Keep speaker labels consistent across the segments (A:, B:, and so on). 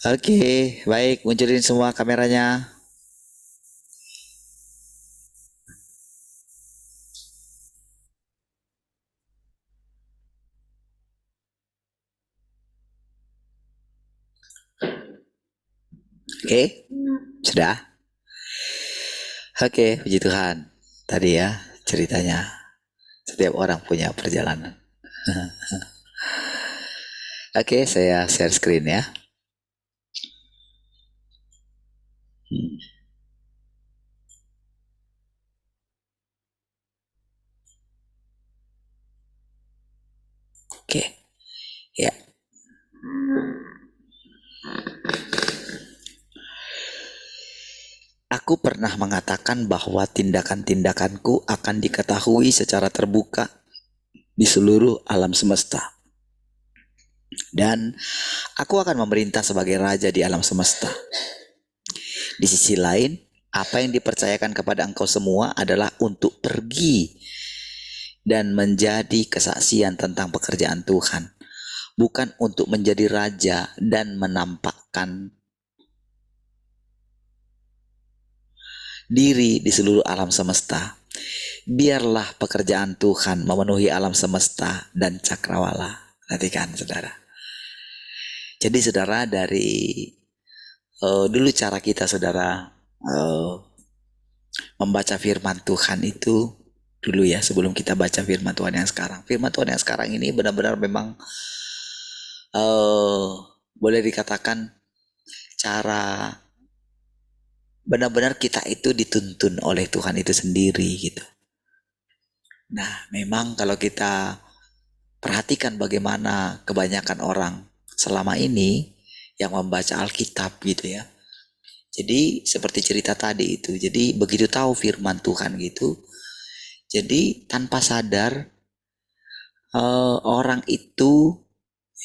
A: Oke, baik, munculin semua kameranya. Oke, sudah. Oke, puji Tuhan. Tadi ya ceritanya, setiap orang punya perjalanan. Oke, saya share screen ya. Oke, ya. Aku pernah mengatakan bahwa tindakan-tindakanku akan diketahui secara terbuka di seluruh alam semesta. Dan aku akan memerintah sebagai raja di alam semesta. Di sisi lain, apa yang dipercayakan kepada engkau semua adalah untuk pergi dan menjadi kesaksian tentang pekerjaan Tuhan, bukan untuk menjadi raja dan menampakkan diri di seluruh alam semesta. Biarlah pekerjaan Tuhan memenuhi alam semesta dan cakrawala. Perhatikan saudara. Jadi saudara, dari dulu cara kita saudara membaca firman Tuhan itu dulu ya, sebelum kita baca firman Tuhan yang sekarang. Firman Tuhan yang sekarang ini benar-benar memang boleh dikatakan cara benar-benar kita itu dituntun oleh Tuhan itu sendiri gitu. Nah, memang kalau kita perhatikan bagaimana kebanyakan orang selama ini yang membaca Alkitab gitu ya. Jadi seperti cerita tadi itu. Jadi begitu tahu firman Tuhan gitu, jadi tanpa sadar orang itu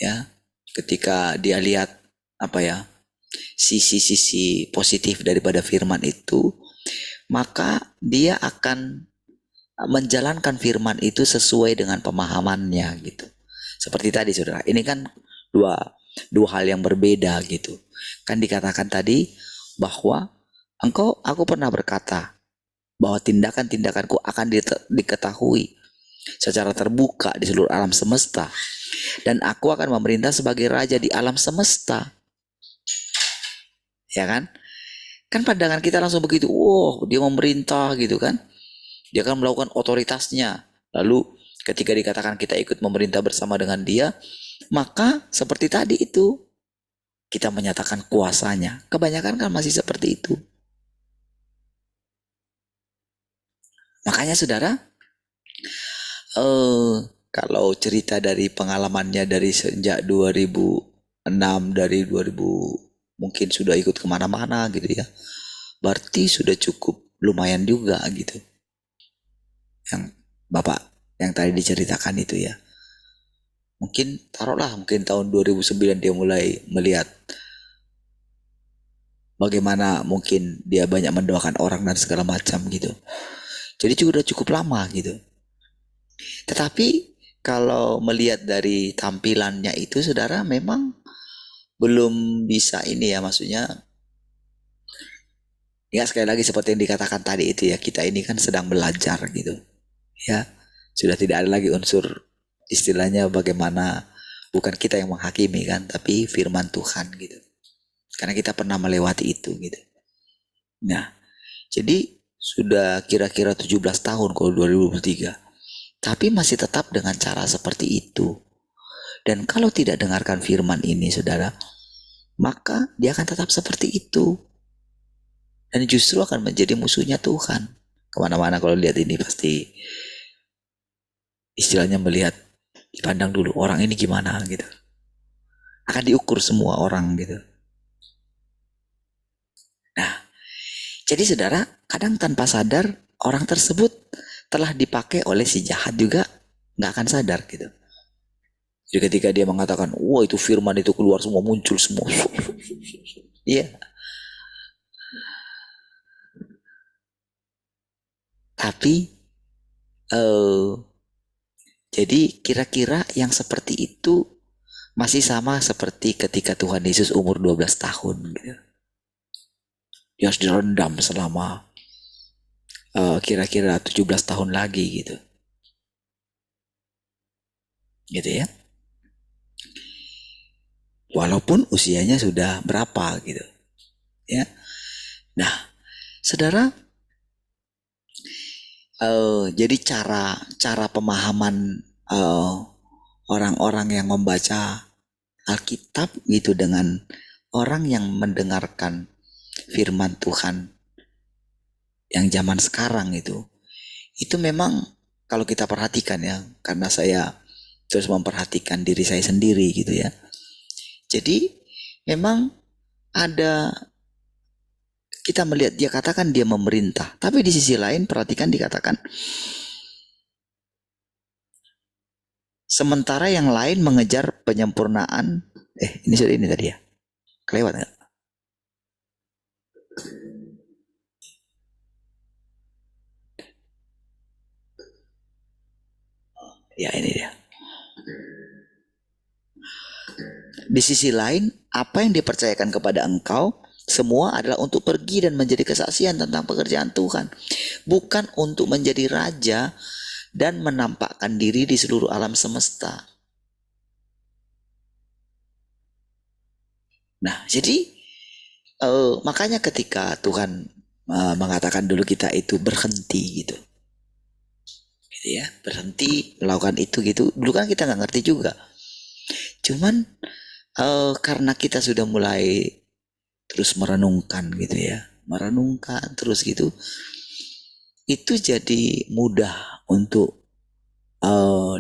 A: ya, ketika dia lihat apa ya, sisi-sisi positif daripada firman itu, maka dia akan menjalankan firman itu sesuai dengan pemahamannya gitu. Seperti tadi saudara, ini kan dua dua hal yang berbeda gitu. Kan dikatakan tadi bahwa aku pernah berkata bahwa tindakan-tindakanku akan diketahui secara terbuka di seluruh alam semesta, dan aku akan memerintah sebagai raja di alam semesta. Ya kan? Kan pandangan kita langsung begitu, wow, dia memerintah gitu kan. Dia akan melakukan otoritasnya. Lalu ketika dikatakan kita ikut memerintah bersama dengan dia, maka seperti tadi itu, kita menyatakan kuasanya. Kebanyakan kan masih seperti itu. Makanya saudara, kalau cerita dari pengalamannya dari sejak 2006, dari 2000 mungkin sudah ikut kemana-mana gitu ya. Berarti sudah cukup lumayan juga gitu. Yang Bapak yang tadi diceritakan itu ya. Mungkin taruhlah mungkin tahun 2009 dia mulai melihat bagaimana mungkin dia banyak mendoakan orang dan segala macam gitu. Jadi sudah cukup lama gitu. Tetapi kalau melihat dari tampilannya itu saudara, memang belum bisa ini ya, maksudnya ya sekali lagi seperti yang dikatakan tadi itu ya, kita ini kan sedang belajar gitu ya. Sudah tidak ada lagi unsur istilahnya bagaimana, bukan kita yang menghakimi kan, tapi firman Tuhan gitu. Karena kita pernah melewati itu gitu. Nah, jadi sudah kira-kira 17 tahun kalau 2023. Tapi masih tetap dengan cara seperti itu. Dan kalau tidak dengarkan firman ini saudara, maka dia akan tetap seperti itu. Dan justru akan menjadi musuhnya Tuhan. Kemana-mana kalau lihat ini pasti istilahnya melihat, dipandang dulu orang ini gimana gitu. Akan diukur semua orang gitu. Nah, jadi saudara, kadang tanpa sadar orang tersebut telah dipakai oleh si jahat juga, nggak akan sadar gitu. Jadi ketika dia mengatakan, wah itu firman itu keluar semua, muncul semua. Iya. Tapi jadi kira-kira yang seperti itu masih sama seperti ketika Tuhan Yesus umur 12 tahun gitu. Dia harus direndam selama kira-kira 17 tahun lagi gitu. Gitu ya. Walaupun usianya sudah berapa gitu. Ya. Nah, Saudara, jadi cara pemahaman orang-orang yang membaca Alkitab gitu dengan orang yang mendengarkan firman Tuhan yang zaman sekarang itu memang kalau kita perhatikan ya, karena saya terus memperhatikan diri saya sendiri gitu ya. Jadi memang ada, kita melihat dia katakan dia memerintah, tapi di sisi lain perhatikan dikatakan sementara yang lain mengejar penyempurnaan. Ini sudah ini tadi ya. Kelewat nggak? Ya ini dia. Di sisi lain, apa yang dipercayakan kepada engkau semua adalah untuk pergi dan menjadi kesaksian tentang pekerjaan Tuhan, bukan untuk menjadi raja dan menampakkan diri di seluruh alam semesta. Nah, jadi makanya ketika Tuhan mengatakan dulu kita itu berhenti gitu ya, berhenti melakukan itu gitu. Dulu kan kita nggak ngerti juga. Cuman karena kita sudah mulai terus merenungkan gitu ya, merenungkan terus gitu, itu jadi mudah untuk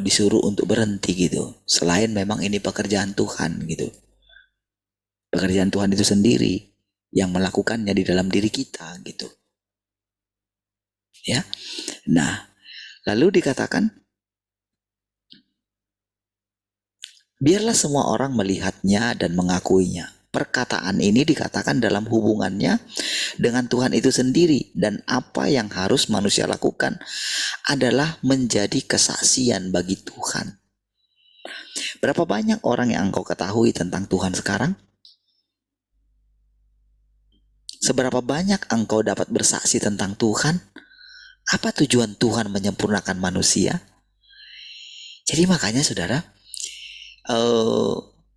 A: disuruh untuk berhenti gitu. Selain memang ini pekerjaan Tuhan gitu, pekerjaan Tuhan itu sendiri yang melakukannya di dalam diri kita gitu ya. Nah, lalu dikatakan biarlah semua orang melihatnya dan mengakuinya. Perkataan ini dikatakan dalam hubungannya dengan Tuhan itu sendiri, dan apa yang harus manusia lakukan adalah menjadi kesaksian bagi Tuhan. Berapa banyak orang yang engkau ketahui tentang Tuhan sekarang? Seberapa banyak engkau dapat bersaksi tentang Tuhan? Apa tujuan Tuhan menyempurnakan manusia? Jadi makanya saudara,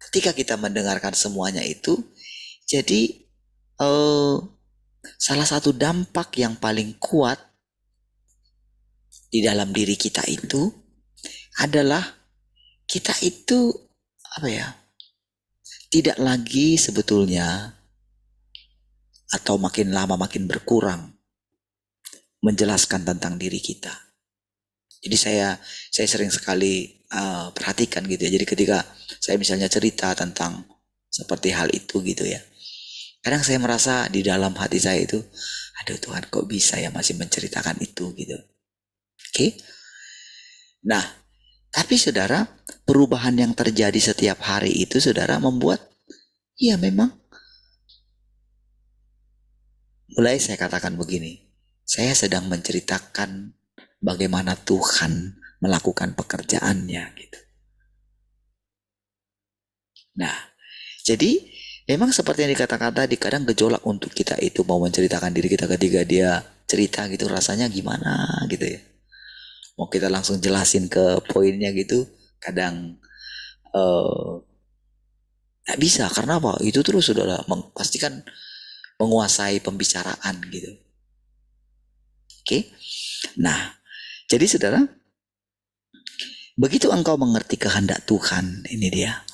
A: ketika kita mendengarkan semuanya itu, jadi salah satu dampak yang paling kuat di dalam diri kita itu adalah kita itu apa ya, tidak lagi sebetulnya atau makin lama makin berkurang menjelaskan tentang diri kita. Jadi saya sering sekali perhatikan gitu ya. Jadi ketika saya misalnya cerita tentang seperti hal itu gitu ya, kadang saya merasa di dalam hati saya itu, aduh Tuhan kok bisa ya masih menceritakan itu gitu. Oke. Nah, tapi saudara, perubahan yang terjadi setiap hari itu saudara membuat, ya memang, mulai saya katakan begini, saya sedang menceritakan bagaimana Tuhan melakukan pekerjaannya gitu. Nah, jadi memang seperti yang dikatakan tadi, kadang gejolak untuk kita itu mau menceritakan diri kita ketika dia cerita gitu, rasanya gimana gitu ya. Mau kita langsung jelasin ke poinnya gitu, kadang nggak bisa. Karena apa? Itu terus saudara pastikan menguasai pembicaraan gitu. Oke. Nah, jadi saudara, begitu engkau mengerti kehendak Tuhan, ini dia.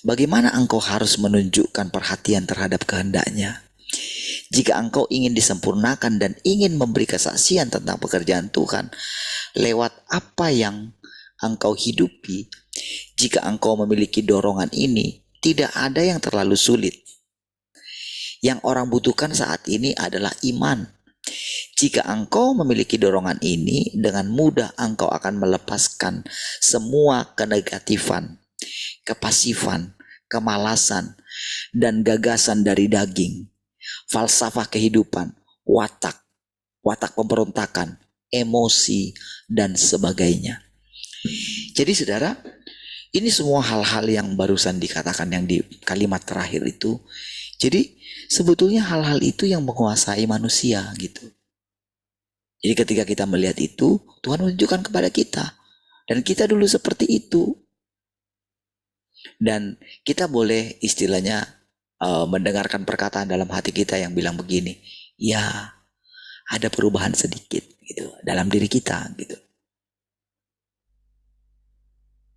A: Bagaimana engkau harus menunjukkan perhatian terhadap kehendaknya? Jika engkau ingin disempurnakan dan ingin memberi kesaksian tentang pekerjaan Tuhan lewat apa yang engkau hidupi, jika engkau memiliki dorongan ini, tidak ada yang terlalu sulit. Yang orang butuhkan saat ini adalah iman. Jika engkau memiliki dorongan ini, dengan mudah engkau akan melepaskan semua kenegatifan, kepasifan, kemalasan, dan gagasan dari daging, falsafah kehidupan, watak pemberontakan, emosi, dan sebagainya. Jadi saudara, Ini semua hal-hal yang barusan dikatakan yang di kalimat terakhir itu. Jadi sebetulnya hal-hal itu yang menguasai manusia gitu. Jadi ketika kita melihat itu, Tuhan menunjukkan kepada kita. Dan kita dulu seperti itu. Dan kita boleh istilahnya mendengarkan perkataan dalam hati kita yang bilang begini. Ya, ada perubahan sedikit gitu dalam diri kita gitu.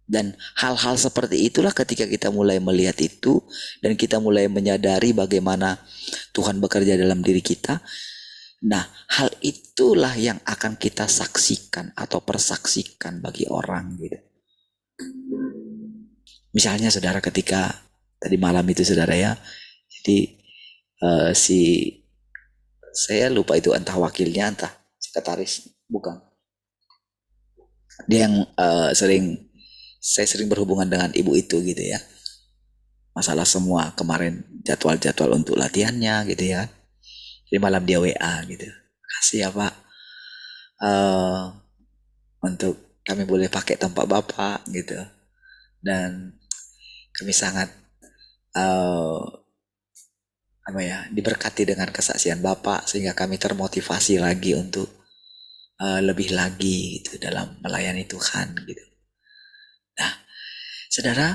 A: Dan hal-hal seperti itulah ketika kita mulai melihat itu dan kita mulai menyadari bagaimana Tuhan bekerja dalam diri kita. Nah, hal itulah yang akan kita saksikan atau persaksikan bagi orang gitu. Misalnya saudara ketika tadi malam itu saudara ya, jadi si saya lupa itu entah wakilnya entah sekretaris bukan. Dia yang saya sering berhubungan dengan ibu itu gitu ya. Masalah semua kemarin jadwal-jadwal untuk latihannya gitu ya. Jadi malam dia WA gitu. Kasih ya Pak, untuk kami boleh pakai tempat Bapak gitu. Dan kami sangat diberkati dengan kesaksian Bapak sehingga kami termotivasi lagi untuk lebih lagi gitu dalam melayani Tuhan gitu. Nah, saudara,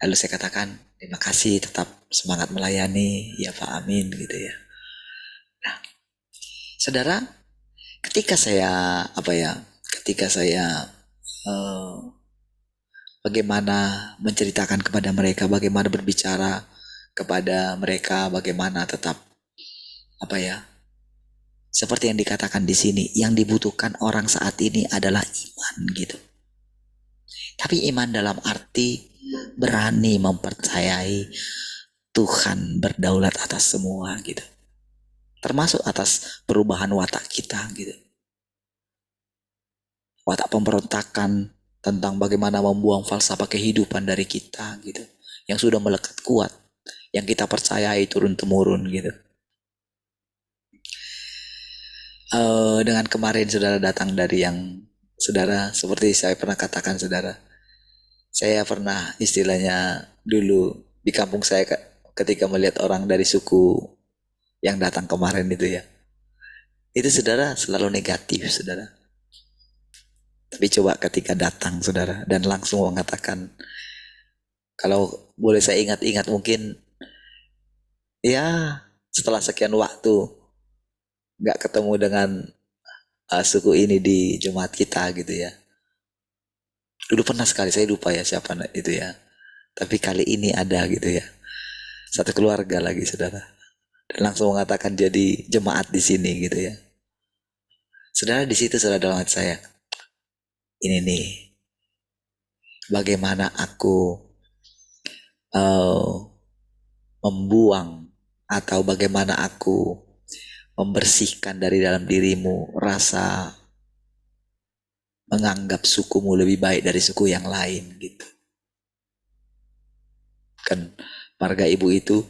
A: lalu saya katakan terima kasih, tetap semangat melayani ya Pak, amin gitu ya. Nah, saudara, ketika saya bagaimana menceritakan kepada mereka, bagaimana berbicara kepada mereka, bagaimana tetap seperti yang dikatakan di sini, yang dibutuhkan orang saat ini adalah iman gitu. Tapi iman dalam arti berani mempercayai Tuhan berdaulat atas semua gitu. Termasuk atas perubahan watak kita gitu. Watak pemberontakan tentang bagaimana membuang falsafah kehidupan dari kita gitu. Yang sudah melekat kuat. Yang kita percayai turun-temurun gitu. Dengan kemarin saudara datang dari yang saudara, seperti saya pernah katakan saudara, saya pernah istilahnya dulu di kampung saya ketika melihat orang dari suku yang datang kemarin itu ya, itu saudara selalu negatif saudara. Tapi coba ketika datang saudara dan langsung mengatakan, kalau boleh saya ingat-ingat mungkin ya setelah sekian waktu nggak ketemu dengan suku ini di Jumat kita gitu ya. Dulu pernah sekali, saya lupa ya siapa itu ya. Tapi kali ini ada gitu ya. Satu keluarga lagi saudara. Dan langsung mengatakan jadi jemaat di sini gitu ya. Saudara di situ saudara dalam hati saya. Ini nih. Bagaimana aku membuang atau bagaimana aku membersihkan dari dalam dirimu rasa menganggap sukumu lebih baik dari suku yang lain gitu. Kan marga ibu itu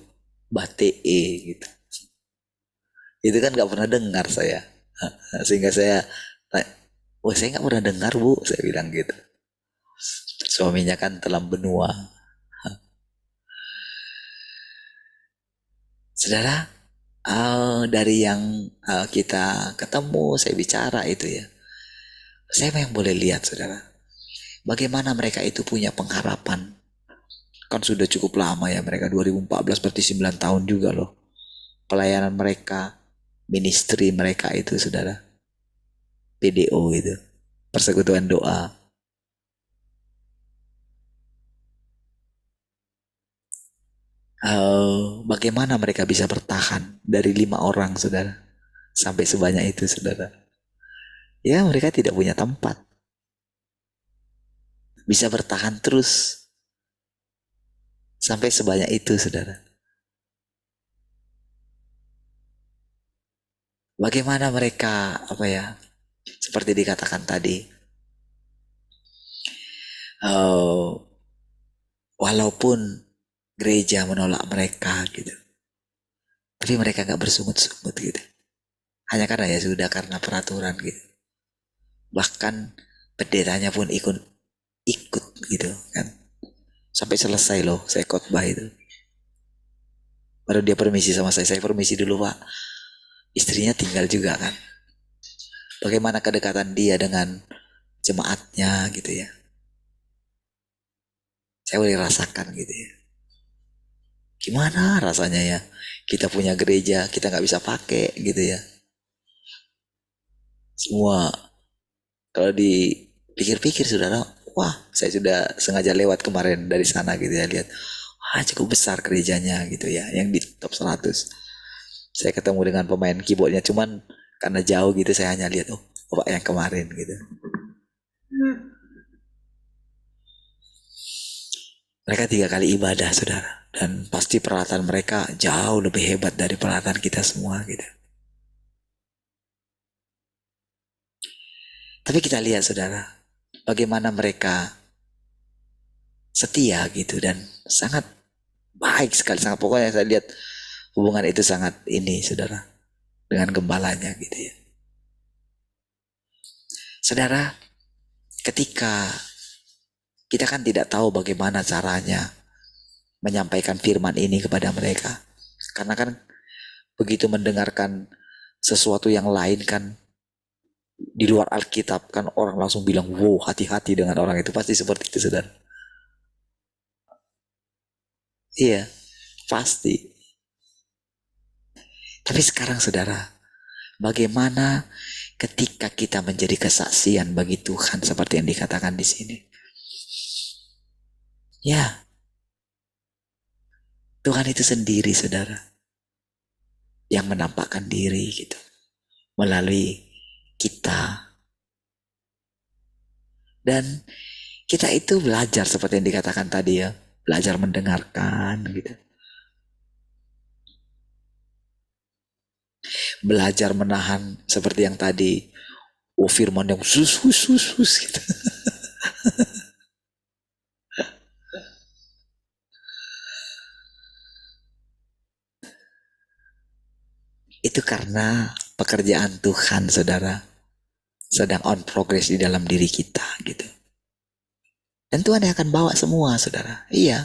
A: Batee gitu. Itu kan gak pernah dengar saya. Sehingga saya saya gak pernah dengar bu, saya bilang gitu. Suaminya kan telah benua. Saudara, dari yang kita ketemu, saya bicara itu ya. Saya yang boleh lihat saudara. Bagaimana mereka itu punya pengharapan. Kan sudah cukup lama ya mereka, 2014 berarti 9 tahun juga loh. Pelayanan mereka, ministry mereka itu saudara. PDO itu. Persekutuan doa. Bagaimana mereka bisa bertahan dari 5 orang saudara. Sampai sebanyak itu saudara. Ya mereka tidak punya tempat. Bisa bertahan terus. Sampai sebanyak itu saudara. Bagaimana mereka seperti dikatakan tadi, walaupun gereja menolak mereka gitu, tapi mereka gak bersungut-sungut gitu, hanya karena ya sudah karena peraturan gitu. Bahkan pendetanya pun ikut gitu kan. Sampai selesai loh saya khotbah itu. Baru dia permisi sama saya permisi dulu Pak. Istrinya tinggal juga kan. Bagaimana kedekatan dia dengan jemaatnya gitu ya. Saya boleh rasakan gitu ya. Gimana rasanya ya kita punya gereja kita nggak bisa pakai gitu ya. Semua kalau dipikir-pikir saudara, wah saya sudah sengaja lewat kemarin dari sana gitu ya lihat. Wah cukup besar gerejanya gitu ya yang di top 100. Saya ketemu dengan pemain keyboardnya cuman karena jauh gitu saya hanya lihat oh bapak yang kemarin gitu. Mereka 3 kali ibadah saudara dan pasti peralatan mereka jauh lebih hebat dari peralatan kita semua gitu. Tapi kita lihat saudara bagaimana mereka setia gitu dan sangat baik sekali sangat pokoknya saya lihat hubungan itu sangat ini saudara dengan gembalanya gitu ya. Saudara, ketika kita kan tidak tahu bagaimana caranya menyampaikan firman ini kepada mereka. Karena kan begitu mendengarkan sesuatu yang lain kan di luar Alkitab kan orang langsung bilang wow hati-hati dengan orang itu pasti seperti itu saudara. Iya pasti. Tapi sekarang saudara bagaimana ketika kita menjadi kesaksian bagi Tuhan seperti yang dikatakan di sini. Ya Tuhan itu sendiri saudara yang menampakkan diri gitu melalui kita dan kita itu belajar seperti yang dikatakan tadi ya belajar mendengarkan gitu belajar menahan seperti yang tadi firman yang sus gitu. Itu karena pekerjaan Tuhan saudara sedang on progress di dalam diri kita gitu dan Tuhan yang akan bawa semua saudara iya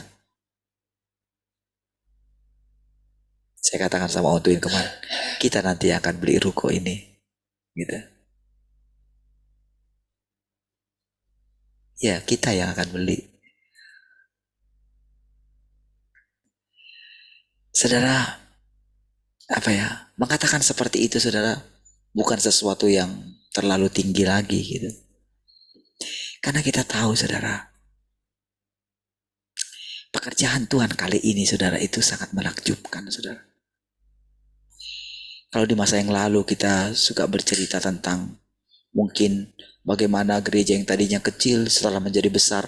A: saya katakan sama Ontuin kemarin kita nanti akan beli ruko ini gitu ya kita yang akan beli saudara apa ya mengatakan seperti itu saudara bukan sesuatu yang terlalu tinggi lagi gitu karena kita tahu saudara pekerjaan Tuhan kali ini saudara itu sangat menakjubkan saudara kalau di masa yang lalu kita suka bercerita tentang mungkin bagaimana gereja yang tadinya kecil setelah menjadi besar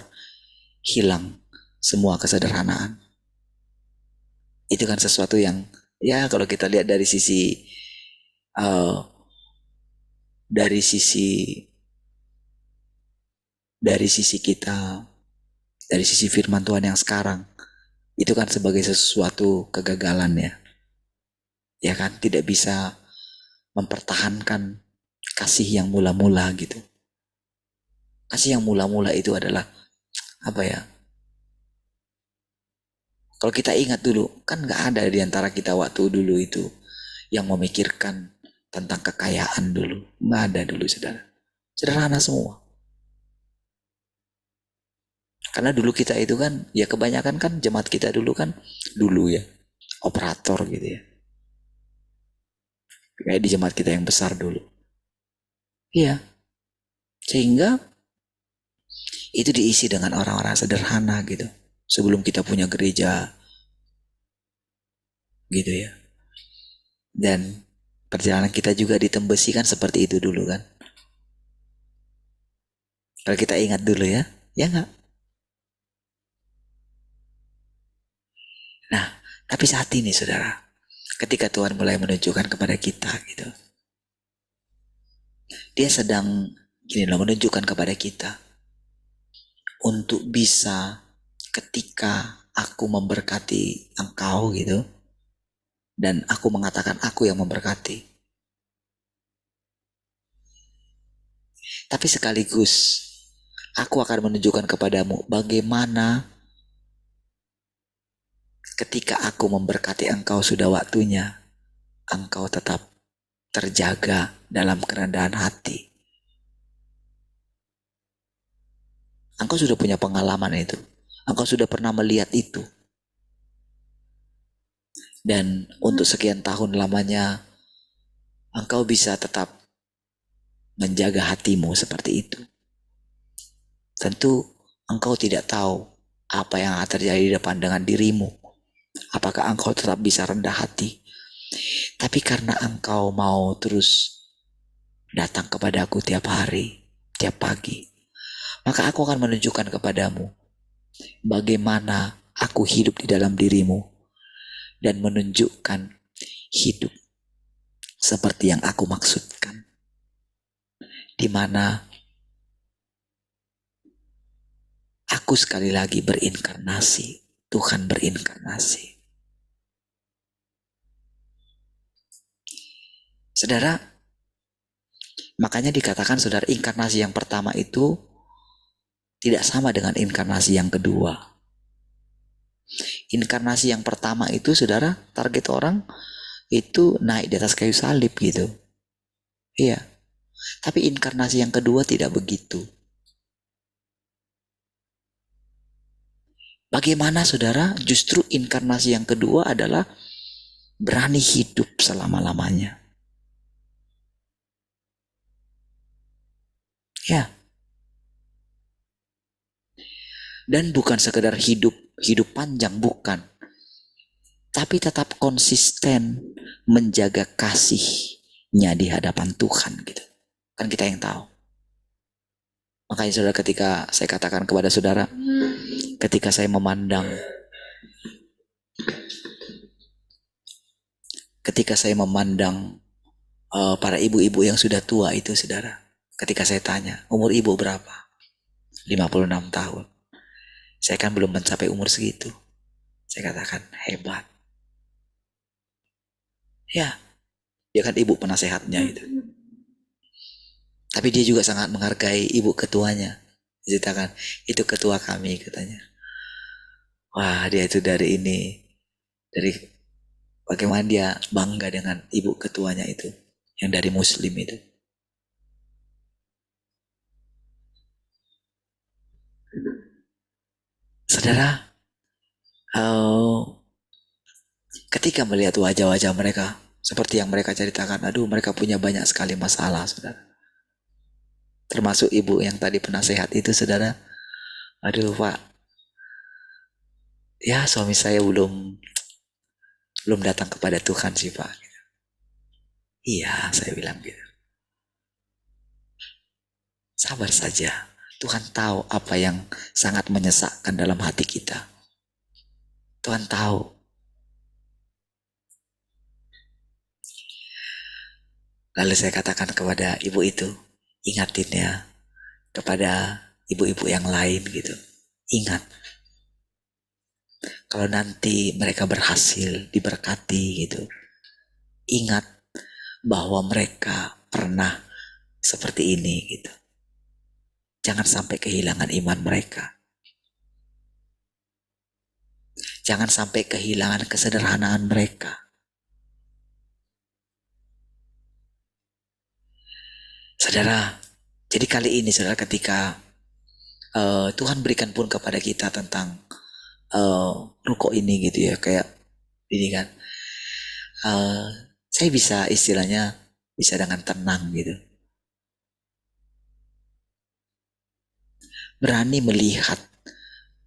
A: hilang semua kesederhanaan itu kan sesuatu yang ya kalau kita lihat uh, dari sisi dari sisi kita dari sisi firman Tuhan yang sekarang itu kan sebagai sesuatu kegagalan ya kan tidak bisa mempertahankan kasih yang mula-mula gitu kasih yang mula-mula itu adalah apa ya kalau kita ingat dulu kan nggak ada di antara kita waktu dulu itu yang memikirkan tentang kekayaan dulu nggak ada dulu saudara sederhana semua karena dulu kita itu kan ya kebanyakan kan jemaat kita dulu ya operator gitu ya kayak di jemaat kita yang besar dulu iya sehingga itu diisi dengan orang-orang sederhana gitu sebelum kita punya gereja gitu ya dan perjalanan kita juga ditembesi kan seperti itu dulu kan kalau kita ingat dulu ya nggak nah tapi saat ini saudara ketika Tuhan mulai menunjukkan kepada kita gitu dia sedang gini loh menunjukkan kepada kita untuk bisa ketika aku memberkati engkau gitu dan aku mengatakan aku yang memberkati Tapi sekaligus aku akan menunjukkan kepadamu bagaimana ketika aku memberkati engkau sudah waktunya, engkau tetap terjaga dalam kerendahan hati. Engkau sudah punya pengalaman itu. Engkau sudah pernah melihat itu. Dan untuk sekian tahun lamanya, engkau bisa tetap menjaga hatimu seperti itu. Tentu engkau tidak tahu apa yang akan terjadi di depan dengan dirimu. Apakah engkau tetap bisa rendah hati? Tapi karena engkau mau terus datang kepadaku tiap hari, tiap pagi, maka aku akan menunjukkan kepadamu bagaimana aku hidup di dalam dirimu dan menunjukkan hidup seperti yang aku maksudkan, di mana aku sekali lagi berinkarnasi, Tuhan berinkarnasi. Saudara, makanya dikatakan saudara, inkarnasi yang pertama itu tidak sama dengan inkarnasi yang kedua. Inkarnasi yang pertama itu saudara, target orang itu naik di atas kayu salib gitu. Iya. Tapi inkarnasi yang kedua tidak begitu. Bagaimana saudara? Justru inkarnasi yang kedua adalah berani hidup selama-lamanya. Ya. Dan bukan sekedar hidup panjang, bukan. Tapi tetap konsisten menjaga kasihnya di hadapan Tuhan gitu. Kan kita yang tahu. Makanya saudara, ketika saya katakan kepada saudara, ketika saya memandang para ibu-ibu yang sudah tua itu saudara, ketika saya tanya, umur ibu berapa? 56 tahun. Saya kan belum mencapai umur segitu. Saya katakan, hebat. Ya, dia kan ibu penasehatnya itu. Tapi dia juga sangat menghargai ibu ketuanya. Dia katakan, itu ketua kami katanya. Wah, dia itu dari bagaimana dia bangga dengan ibu ketuanya itu, yang dari Muslim itu. Saudara, ketika melihat wajah-wajah mereka, seperti yang mereka ceritakan, aduh mereka punya banyak sekali masalah, saudara. Termasuk ibu yang tadi penasehat itu, saudara. Aduh Pak, ya suami saya belum datang kepada Tuhan sih Pak. Iya, saya bilang gitu. Sabar saja. Tuhan tahu apa yang sangat menyesakkan dalam hati kita. Tuhan tahu. Lalu saya katakan kepada ibu itu, ingatin ya, kepada ibu-ibu yang lain gitu. Ingat, kalau nanti mereka berhasil, diberkati gitu. Ingat bahwa mereka pernah seperti ini gitu. Jangan sampai kehilangan iman mereka. Jangan sampai kehilangan kesederhanaan mereka. Saudara, jadi kali ini saudara, ketika Tuhan berikan pun kepada kita tentang ruko ini gitu ya, kayak ini kan, saya bisa istilahnya bisa dengan tenang gitu, berani melihat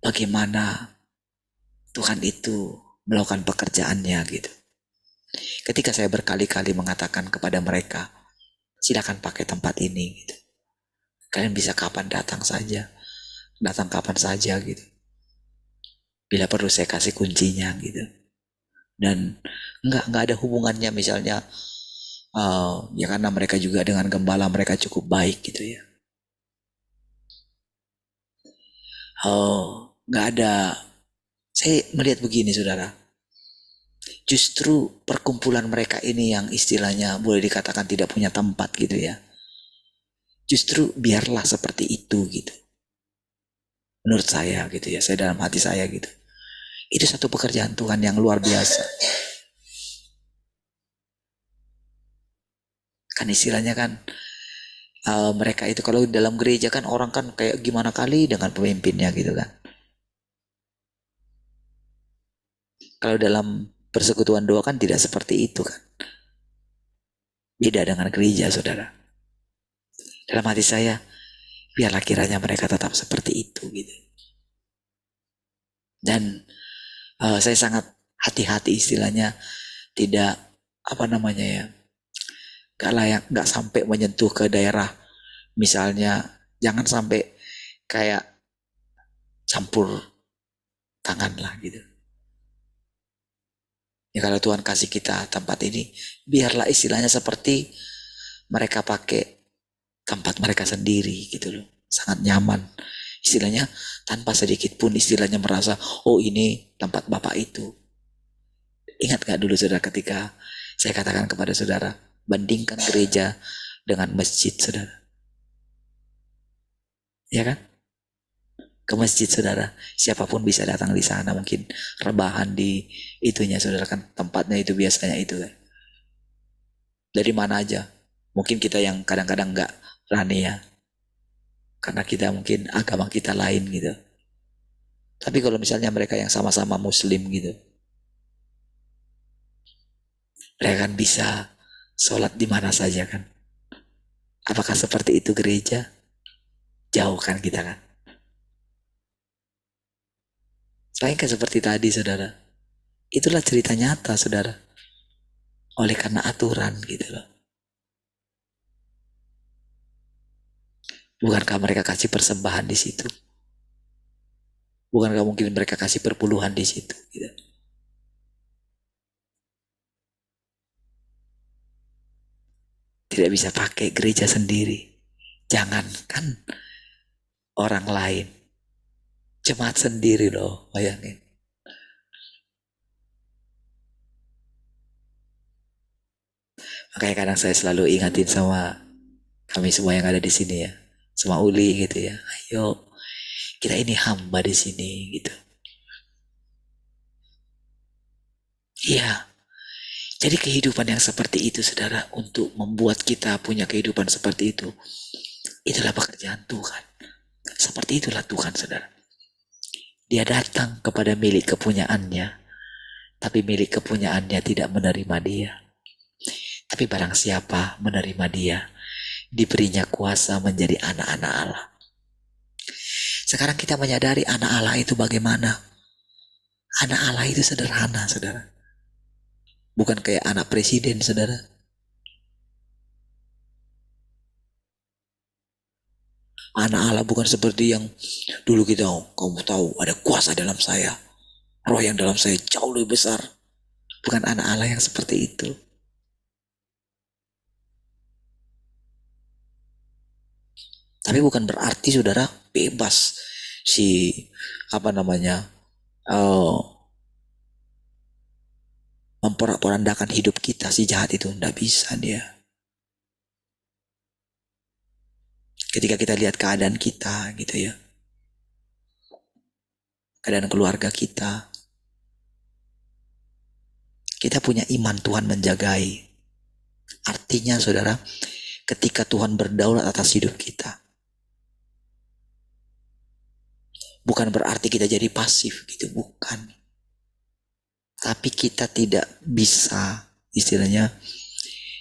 A: bagaimana Tuhan itu melakukan pekerjaannya gitu. Ketika saya berkali-kali mengatakan kepada mereka, silakan pakai tempat ini gitu. Kalian bisa kapan datang kapan saja gitu. Bila perlu saya kasih kuncinya gitu. Dan nggak ada hubungannya misalnya ya karena mereka juga dengan gembala mereka cukup baik gitu ya. Nggak ada. Saya melihat begini saudara. Justru perkumpulan mereka ini yang istilahnya boleh dikatakan tidak punya tempat gitu ya. Justru biarlah seperti itu gitu. Menurut saya gitu ya, saya dalam hati saya gitu. Itu satu pekerjaan Tuhan yang luar biasa. Kan istilahnya kan mereka itu kalau dalam gereja kan orang kan kayak gimana kali dengan pemimpinnya gitu kan. Kalau dalam persekutuan doa kan tidak seperti itu kan. Beda dengan gereja, saudara. Dalam hati saya, biarlah kiranya mereka tetap seperti itu gitu. Dan saya sangat hati-hati istilahnya tidak apa namanya ya, gak layak, gak sampai menyentuh ke daerah. Misalnya jangan sampai kayak campur tangan lah gitu. Ya kalau Tuhan kasih kita tempat ini, biarlah istilahnya seperti mereka pakai tempat mereka sendiri gitu loh. Sangat nyaman. Istilahnya tanpa sedikit pun istilahnya merasa, oh ini tempat Bapak itu. Ingat gak dulu saudara ketika saya katakan kepada saudara, bandingkan gereja dengan masjid saudara. Ya kan? Ke masjid saudara, siapapun bisa datang di sana, mungkin rebahan di itunya saudara kan, tempatnya itu biasanya itu kan. Dari mana aja. Mungkin kita yang kadang-kadang nggak berani ya, karena kita mungkin agama kita lain gitu. Tapi kalau misalnya mereka yang sama-sama muslim gitu, mereka kan bisa sholat di mana saja kan. Apakah seperti itu gereja? Jauh kan kita kan. Selain kan seperti tadi saudara, itulah cerita nyata saudara. Oleh karena aturan gitu loh. Bukankah mereka kasih persembahan di situ? Bukankah mungkin mereka kasih perpuluhan di situ? Gitu. Tidak bisa pakai gereja sendiri. Jangankan orang lain. Jemaat sendiri loh, bayangin. Makanya kadang saya selalu ingatin sama kami semua yang ada di sini ya. Sama Uli gitu ya. Ayo, kita ini hamba di sini gitu. Iya, jadi kehidupan yang seperti itu saudara, untuk membuat kita punya kehidupan seperti itu, itulah pekerjaan Tuhan. Seperti itulah Tuhan saudara. Dia datang kepada milik kepunyaannya, tapi milik kepunyaannya tidak menerima dia. Tapi barang siapa menerima dia, diberinya kuasa menjadi anak-anak Allah. Sekarang kita menyadari anak Allah itu bagaimana. Anak Allah itu sederhana saudara. Bukan kayak anak presiden saudara. Anak Allah bukan seperti yang dulu kita, kamu tahu ada kuasa dalam saya. Roh yang dalam saya jauh lebih besar. Bukan anak Allah yang seperti itu. Tapi bukan berarti saudara bebas si apa namanya memporak-porandakan hidup kita, si jahat itu tidak bisa dia. Ketika kita lihat keadaan kita gitu ya, keadaan keluarga kita punya iman Tuhan menjagai. Artinya saudara, ketika Tuhan berdaulat atas hidup kita, bukan berarti kita jadi pasif gitu, bukan. Tapi kita tidak bisa istilahnya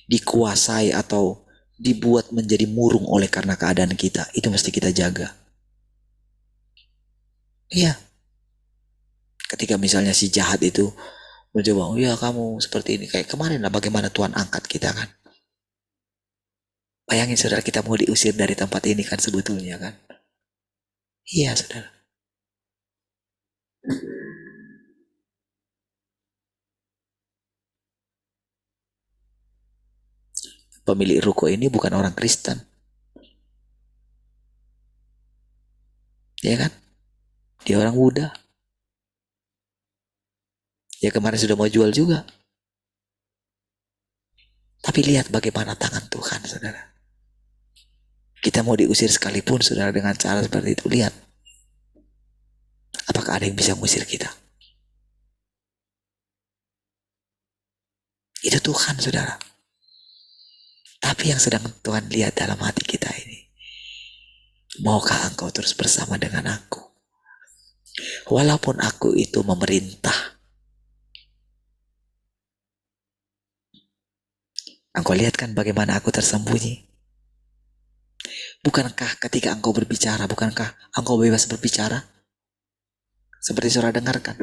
A: dikuasai atau dibuat menjadi murung oleh karena keadaan kita. Itu mesti kita jaga. Iya, ketika misalnya si jahat itu mencoba, oh ya kamu seperti ini. Kayak kemarin lah bagaimana Tuhan angkat kita kan. Bayangin saudara, kita mau diusir dari tempat ini kan sebetulnya kan. Iya saudara. Pemilik ruko ini bukan orang Kristen. Ya kan? Dia orang Buddha. Ya kemarin sudah mau jual juga. Tapi lihat bagaimana tangan Tuhan saudara. Kita mau diusir sekalipun saudara dengan cara seperti itu, lihat apakah ada yang bisa mengusir kita. Itu Tuhan saudara. Tapi yang sedang Tuhan lihat dalam hati kita ini, maukah engkau terus bersama dengan aku? Walaupun aku itu memerintah, engkau lihat kan bagaimana aku tersembunyi. Bukankah ketika engkau berbicara, bukankah engkau bebas berbicara? Seperti saudara dengarkan.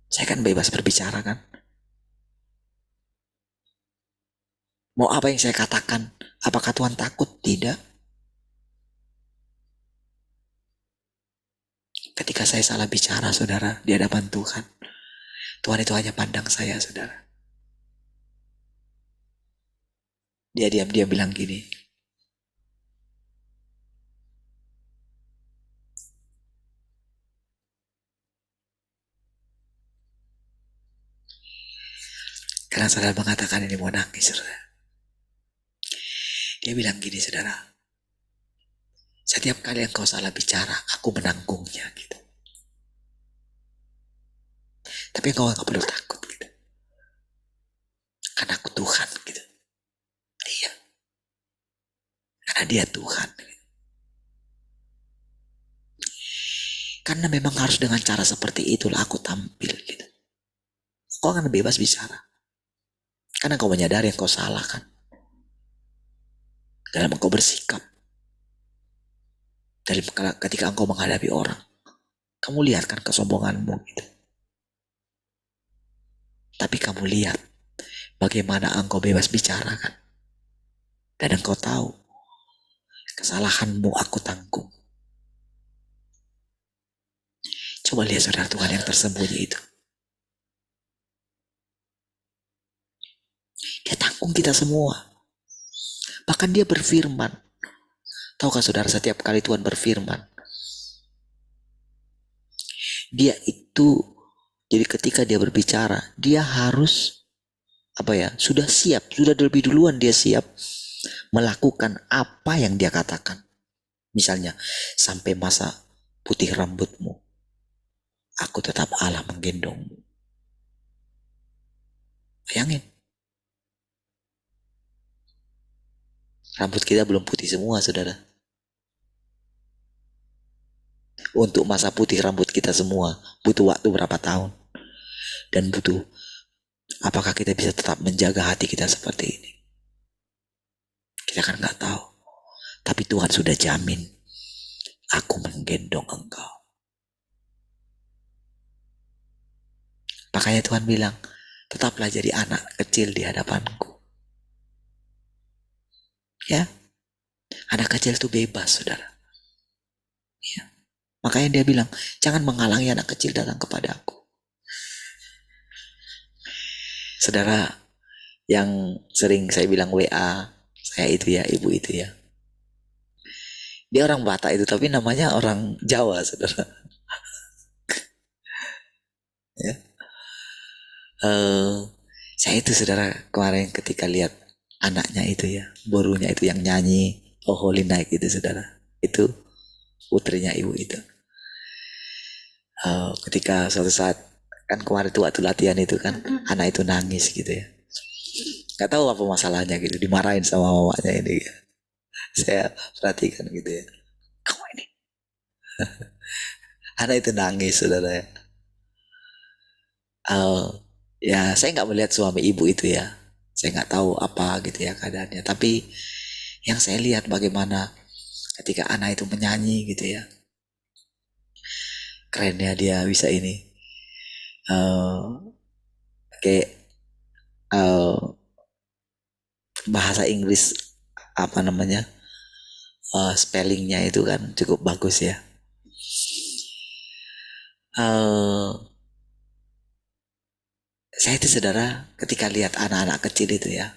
A: Saya kan bebas berbicara kan. Mau apa yang saya katakan? Apakah Tuhan takut? Tidak. Ketika saya salah bicara saudara di hadapan Tuhan, Tuhan itu hanya pandang saya saudara. Dia diam-diam bilang gini, karena saudara mengatakan ini mau nangis saudara. Dia bilang gini saudara, setiap kali engkau salah bicara, aku menanggungnya gitu. Tapi engkau gak perlu takut gitu. Karena aku Tuhan gitu. Iya. Karena dia Tuhan. Karena memang harus dengan cara seperti itulah aku tampil gitu. Kau akan bebas bicara. Karena kau menyadari yang kau salah kan. Dalam engkau bersikap. Dalam ketika engkau menghadapi orang. Kamu lihat kan kesombonganmu gitu. Tapi kamu lihat bagaimana engkau bebas bicara kan. Dan engkau tahu kesalahanmu aku tanggung. Coba lihat saudara Tuhan yang tersembunyi itu. Dia tanggung kita semua. Bahkan dia berfirman. Tahukah saudara setiap kali Tuhan berfirman. Dia itu, jadi ketika dia berbicara, dia harus sudah siap, sudah lebih duluan dia siap melakukan apa yang dia katakan. Misalnya, sampai masa putih rambutmu, aku tetap Allah menggendongmu. Bayangin. Rambut kita belum putih semua, saudara. Untuk masa putih rambut kita semua, butuh waktu berapa tahun. Dan butuh, apakah kita bisa tetap menjaga hati kita seperti ini? Kita kan gak tahu. Tapi Tuhan sudah jamin, aku menggendong engkau. Makanya Tuhan bilang, tetaplah jadi anak kecil di hadapanku. Ya, anak kecil itu bebas, saudara. Ya. Makanya dia bilang, jangan menghalangi anak kecil datang kepada aku. Saudara, yang sering saya bilang WA, saya itu ya, ibu itu ya. Dia orang Batak itu, tapi namanya orang Jawa, saudara. Ya. Saya itu saudara kemarin ketika lihat anaknya itu ya, borunya itu yang nyanyi Oh Holy Night itu saudara. Itu putrinya ibu itu. Ketika suatu saat kan kemarin itu waktu latihan itu kan anak itu nangis gitu ya. Gak tahu apa masalahnya gitu, dimarahin sama mamanya ini. Saya perhatikan gitu ya. Kamu ini. Anak itu nangis saudara ya. Ya saya nggak melihat suami ibu itu ya. Saya nggak tahu apa gitu ya keadaannya. Tapi yang saya lihat bagaimana ketika anak itu menyanyi gitu ya. Kerennya dia bisa ini. Kayak bahasa Inggris apa namanya spellingnya itu kan cukup bagus ya. Saya itu saudara ketika lihat anak-anak kecil itu ya,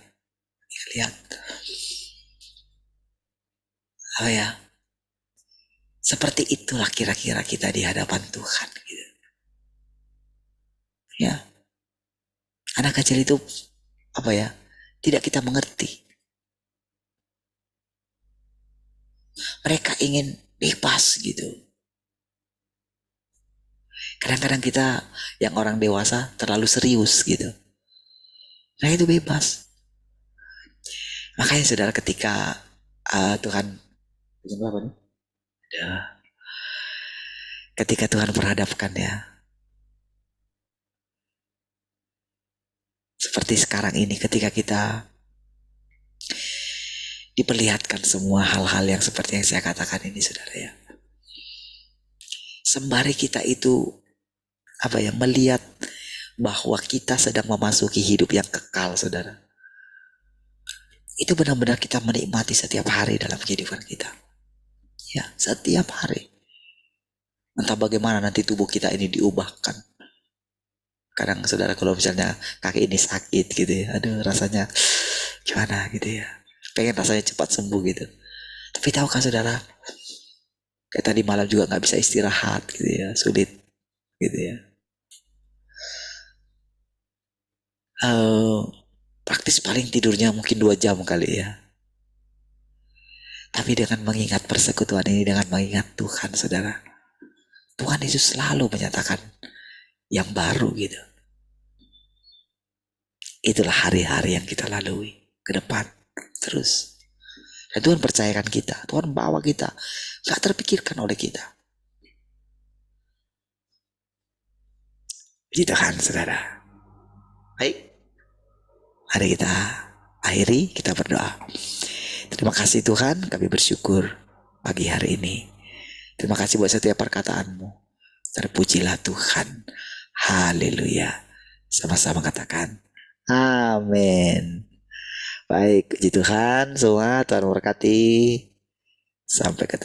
A: lihat seperti itulah kira-kira kita di hadapan Tuhan gitu. Ya, anak kecil itu tidak kita mengerti. Mereka ingin bebas gitu. Kadang-kadang kita yang orang dewasa terlalu serius gitu. Nah itu bebas. Makanya saudara ketika Tuhan, apa nih? Ya, ketika Tuhan perhadapkan ya, seperti sekarang ini ketika kita diperlihatkan semua hal-hal yang seperti yang saya katakan ini saudara ya. Sembari kita itu melihat bahwa kita sedang memasuki hidup yang kekal saudara. Itu benar-benar kita menikmati setiap hari dalam kehidupan kita. Ya, setiap hari. Entah bagaimana nanti tubuh kita ini diubahkan. Kadang saudara kalau misalnya kaki ini sakit gitu ya, aduh rasanya gimana gitu ya. Pengen rasanya cepat sembuh gitu. Tapi tahukah saudara, kayak tadi malam juga nggak bisa istirahat gitu ya, sulit gitu ya. Praktis paling tidurnya mungkin 2 jam kali ya. Tapi dengan mengingat persekutuan ini, dengan mengingat Tuhan saudara, Tuhan Yesus selalu menyatakan yang baru gitu. Itulah hari-hari yang kita lalui ke depan terus. Dan Tuhan percayakan kita, Tuhan bawa kita, gak terpikirkan oleh kita. Gitu kan saudara. Baik, mari kita akhiri, kita berdoa. Terima kasih Tuhan, kami bersyukur pagi hari ini. Terima kasih buat setiap perkataanmu. Terpujilah Tuhan. Haleluya. Sama-sama katakan amin. Baik, puji Tuhan semua, Tuhan memberkati. Sampai ketemu.